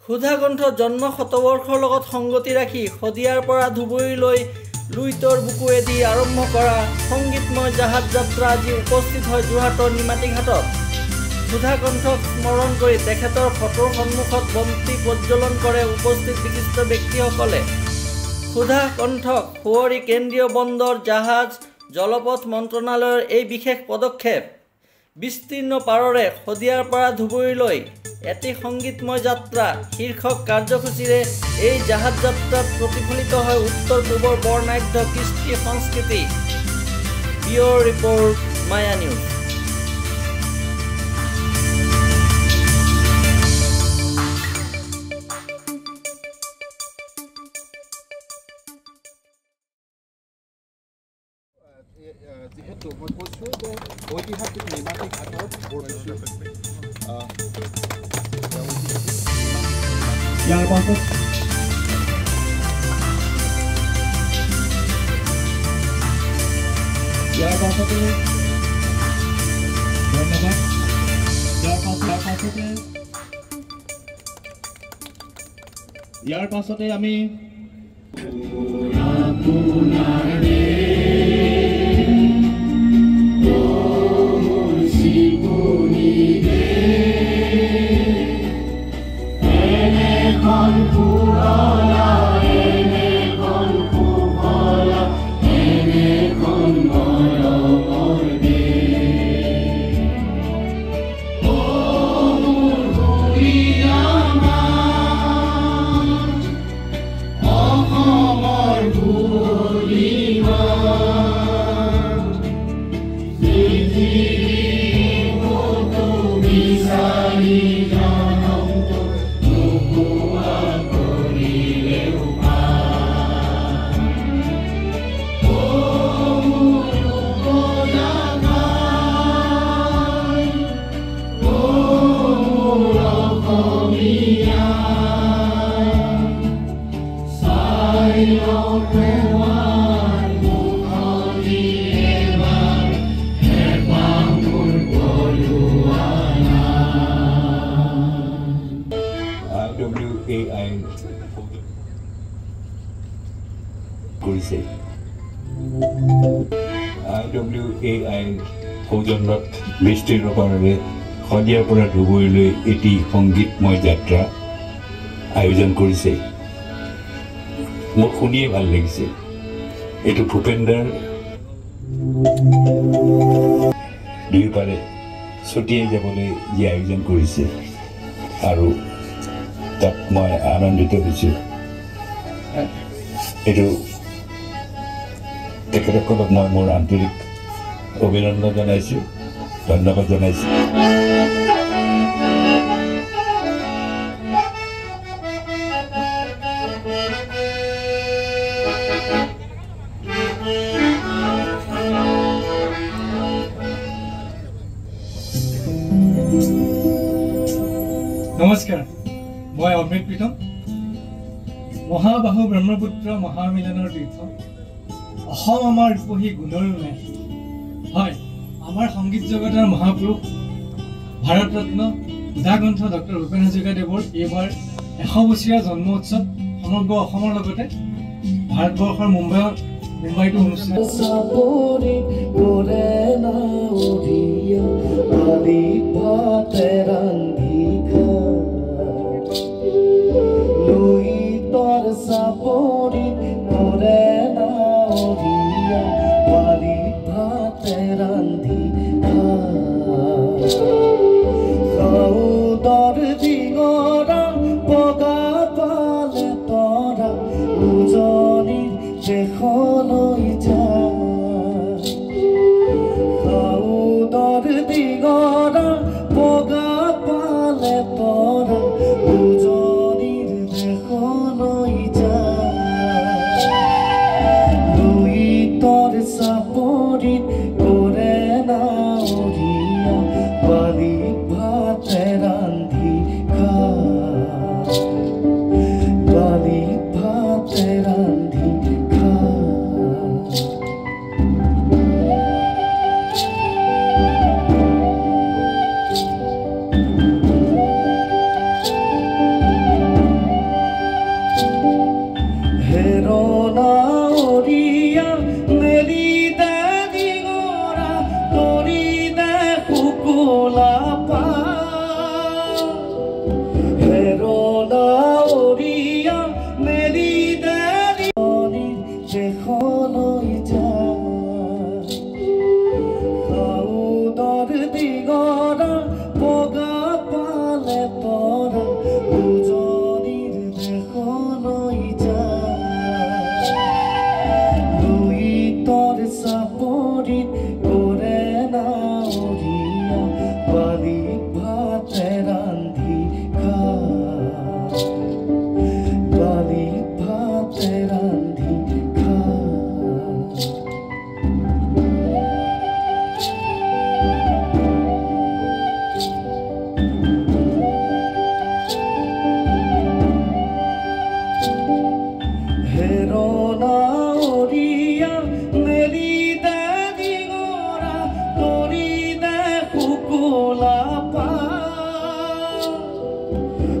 সুধাকণ্ঠ জন্ম শতবৰ্ষৰ লগত সংগতি ৰাখি শদিয়াৰ পৰা ধুবুৰীলৈ লুইতৰ বুকুৱেদি আৰম্ভ কৰা সংগীতময় জাহাজ যাত্ৰা আজি উপস্থিত হয় যোৰহাটৰ নিমাতী ঘাটত। সুধাকণ্ঠক স্মৰণ কৰি তেখেতৰ ফটোৰ সন্মুখত বন্তি প্ৰজ্বলন কৰে উপস্থিত বিশিষ্ট ব্যক্তিসকলে। সুধাকণ্ঠক সুঁৱৰি কেন্দ্ৰীয় বন্দৰ জাহাজ জলপথ মন্ত্ৰণালয়ৰ এই বিশেষ পদক্ষেপ। বিস্তীৰ্ণ পাৰৰে শদিয়াৰ পৰা ধুবুৰীলৈ এটি সংগীতময় যাত্ৰা শীৰ্ষক কাৰ্যসূচীৰে এই জাহাজ যাত্ৰাত প্ৰতিফলিত হয় উত্তৰ পূবৰ বৰ্ণাঢ্য কৃষ্টি সংস্কৃতি। ব্যুৰ ৰিপৰ্ট মায়া নিউজ। যিহেতু মই কৈছোঁ যে ঐতিহাসিক নিমাতী ঘাটত ইয়াৰ পাছতে ধন্যবাদ। ইয়াৰ পাছতে আমি IWAI সৌজন্যত বিস্তীৰ্ণ পাৰৰে শদিয়াৰ পৰা ধুবুৰীলৈ এটি সংগীতময় যাত্ৰা আয়োজন কৰিছে। মোক শুনিয়ে ভাল লাগিছে। এইটো ভূপেন্দ্ৰৰ দুয়োপাৰে ছটিয়াই যাবলৈ যি আয়োজন কৰিছে আৰু তাত মই আনন্দিত হৈছোঁ। এইটো তেখেতসকলক মই মোৰ আন্তৰিক অভিনন্দন জনাইছোঁ, ধন্যবাদ জনাইছোঁ। নমস্কাৰ, মই অমৃত প্ৰীতম। মহাবাহু ব্ৰহ্মপুত্ৰ মহামিলনৰ তীৰ্থ অসম আমাৰ ৰূপহী গুণৰো নাই। হয়, আমাৰ সংগীত জগতৰ মহাপুৰুষ ভাৰতৰত্ন সুধাকণ্ঠ ডক্টৰ ভূপেন হাজৰিকাদেৱৰ এইবাৰ 100 বছৰীয়া জন্ম উৎসৱ সমগ্ৰ অসমৰ লগতে ভাৰতবৰ্ষৰ মুম্বাইতো অনুষ্ঠিত। হেৰনা অৰিয়া মেলি দেৰি দেশলৈ যায় সাউদৰ দিগৰা বগা পালে তৰা উজনিৰ দেশলৈ যায় লুইতৰ চাপৰিত কৰে নাৱৰীয়া বালি ভাতে ৰান্ধি বালি ভাতে ৰান্ধি হেৰনা অৰিয়া মেলি দেৰি গৰা তৰি দে শুকুলা পা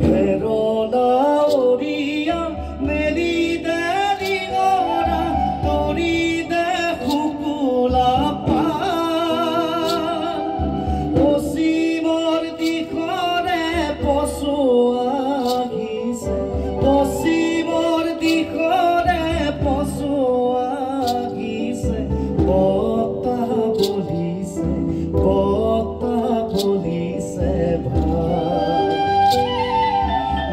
হেৰনা অৰিয়া মেলি দেৰি গৰা তৰি দে শুকুলা পা পশ্চিমৰ দিশৰে পচুৱা আহিছে পশ্চিমৰ দিশৰে পচুৱা আহিছে বতাহ বলিছে ভাল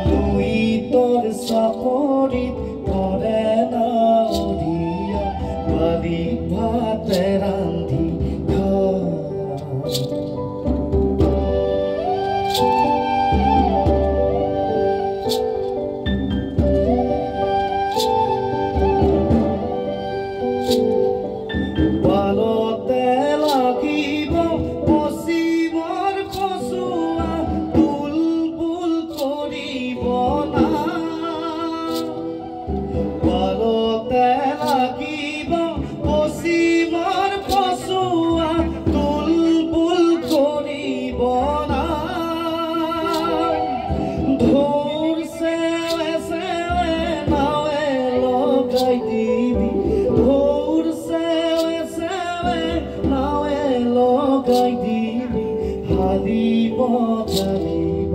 লুইতৰ চাপৰিত কৰে নাৱৰীয়া বালি ভাতে ৰান্ধি পালতে লাগিব পশ্চিমৰ পচুৱা বুলবুল কৰিব না পালতে লাগিব পশ্চিমৰ পচুৱা বুলবুল কৰিব না ঢোৰ চেৱে চেৱে নাৱে লগাই দিবি ঢোৰ চেৱে চেৱে নাৱে লগাই দিবি হালিব জালিব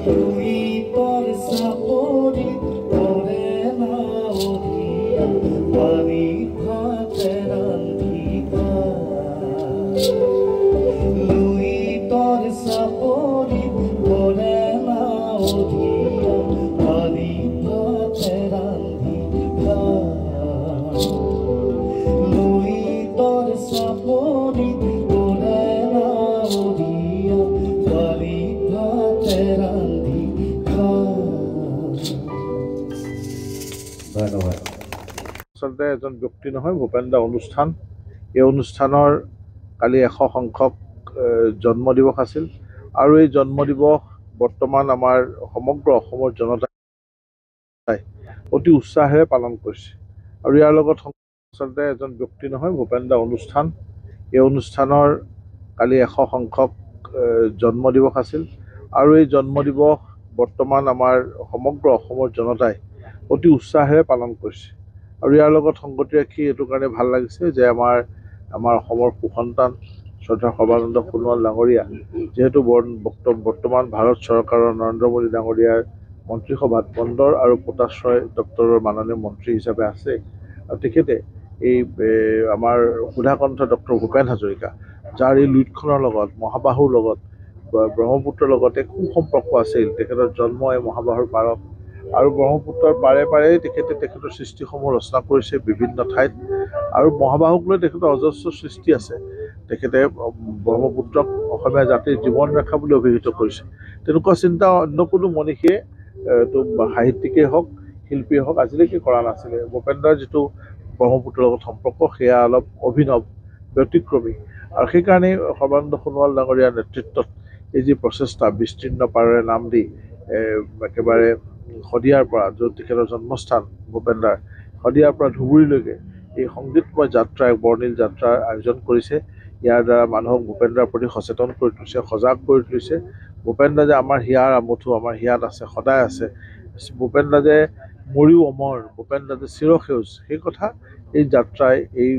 লুইতৰ চাপৰিত কৰে নাৱৰীয়া বালি ভাতে ৰান্ধি লুইতৰ চাপৰিত কৰে নাৱৰীয়া বালি ভাতে ৰান্ধি লুইতৰ চাপৰিত কৰে নাৱৰীয়া বালি ভাতে ৰান্ধি ধন্যবাদ। আচলতে এজন ব্যক্তি নহয়, ভূপেন দা অনুষ্ঠান। এই অনুষ্ঠানৰ কালি 100 সংখ্যক জন্ম দিৱস আছিল আৰু এই জন্ম দিৱস বৰ্তমান আমাৰ সমগ্ৰ অসমৰ জনতাই অতি উৎসাহেৰে পালন কৰিছে আৰু ইয়াৰ লগত আচলতে এজন ব্যক্তি নহয়, ভূপেন দা অনুষ্ঠান। এই অনুষ্ঠানৰ কালি 100 সংখ্যক জন্ম দিৱস আছিল আৰু এই জন্ম দিৱস বৰ্তমান আমাৰ সমগ্ৰ অসমৰ জনতাই অতি উৎসাহেৰে পালন কৰিছে আৰু ইয়াৰ লগত সংগতি ৰাখি এইটো কাৰণে ভাল লাগিছে যে আমাৰ অসমৰ সুসন্তান শ্ৰদ্ধা সৰ্বানন্দ সোণোৱাল ডাঙৰীয়া যিহেতু বৰ্তমান ভাৰত চৰকাৰৰ নৰেন্দ্ৰ মোদী ডাঙৰীয়াৰ মন্ত্ৰীসভাত বন্দৰ আৰু পোটাশ্ৰয় দপ্তৰৰ মাননীয় মন্ত্ৰী হিচাপে আছে আৰু তেখেতে এই আমাৰ সুধাকণ্ঠ ডক্টৰ ভূপেন হাজৰিকা যাৰ এই লুইতখনৰ লগত মহাবাহুৰ লগত ব্ৰহ্মপুত্ৰৰ লগতে সুসম্পৰ্ক আছিল। তেখেতৰ জন্ম এই মহাবাহুৰ পাৰত আৰু ব্ৰহ্মপুত্ৰৰ পাৰে পাৰেই তেখেতৰ সৃষ্টিসমূহ ৰচনা কৰিছে বিভিন্ন ঠাইত আৰু মহাবাহুক লৈ তেখেতৰ অজস্ৰ সৃষ্টি আছে। তেখেতে ব্ৰহ্মপুত্ৰক অসমীয়া জাতিৰ জীৱন ৰেখা বুলি অভিহিত কৰিছে। তেনেকুৱা চিন্তা অন্য কোনো মনীষীয়ে সাহিত্যিকেই হওক শিল্পীয়ে হওক আজিলৈকে কৰা নাছিলে। ভূপেন দাৰ যিটো ব্ৰহ্মপুত্ৰৰ লগত সম্পৰ্ক সেয়া অলপ অভিনৱ ব্যতিক্ৰমী আৰু সেইকাৰণে সৰ্বানন্দ সোণোৱাল ডাঙৰীয়াৰ নেতৃত্বত এই যি প্ৰচেষ্টা বিস্তীৰ্ণ পাৰেৰে নাম দি একেবাৰে শদিয়াৰ পৰা য'ত তেখেতৰ জন্মস্থান ভূপেন দাৰ শদিয়াৰ পৰা ধুবুৰীলৈকে এই সংগীতময় যাত্ৰা বৰ্ণিল যাত্ৰাৰ আয়োজন কৰিছে। ইয়াৰ দ্বাৰা মানুহক ভূপেন দাৰ প্ৰতি সচেতন কৰি তুলিছে, সজাগ কৰি তুলিছে। ভূপেন দা যে আমাৰ হিয়াৰ আমঠু, আমাৰ হিয়াত আছে, সদায় আছে। ভূপেন দা যে মৰিও অমৰ ভূপেন যাতে চিৰসেউজ সেই কথা এই যাত্ৰাই এই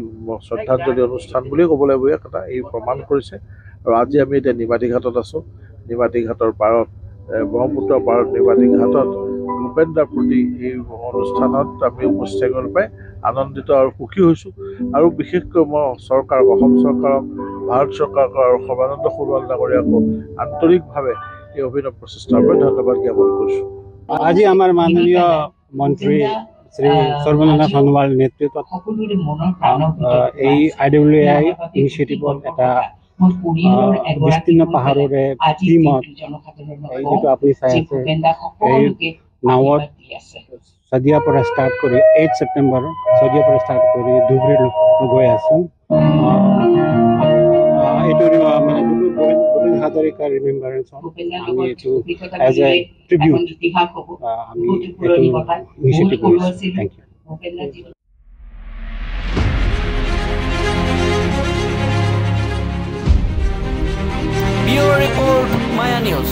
শ্ৰদ্ধাঞ্জলি অনুষ্ঠান বুলিয়ে ক'ব লাগিব এই কথা এই প্ৰমাণ কৰিছে আৰু আজি আমি এতিয়া নিমাতী ঘাটত আছোঁ নিমাতী ঘাটৰ পাৰত ব্ৰহ্মপুত্ৰৰ পাৰত নিমাতী ঘাটত ভূপেন দাৰ প্ৰতি এই অনুষ্ঠানত আমি উপস্থিত পাই আনন্দিত আৰু সুখী হৈছোঁ আৰু বিশেষকৈ মই চৰকাৰক অসম চৰকাৰক ভাৰত চৰকাৰক আৰু সৰ্বানন্দ সোণোৱাল ডাঙৰীয়াকো আন্তৰিকভাৱে এই অভিনৱ প্ৰচেষ্টাৰ বাবে ধন্যবাদ জ্ঞাপন কৰিছোঁ। আজি আমাৰ মাননীয় মন্ত্ৰী শ্ৰী সৰ্বানন্দ সোণোৱাল নেতৃত্বত এই IWAI ইনিচিয়েটিভত এটা বিস্তীৰ্ণ পাহাৰৰে টিমত এই যিটো আপুনি চাই আছে এই নাৱত শদিয়াৰ পৰা ষ্টাৰ্ট কৰি 8 ছেপ্টেম্বৰ শদিয়াৰ পৰা ষ্টাৰ্ট কৰি ধুবুৰী গৈ আছোঁ। এইটো মানে ভূপেন হাজৰিকা ৰিমেম্বাৰেঞ্চ আমি এইটো এজ এ ট্ৰিবিউট আমি এইটো ইনিচিয়েটিভ কৰিছোঁ। Thank you. Bureau Report, Maya News.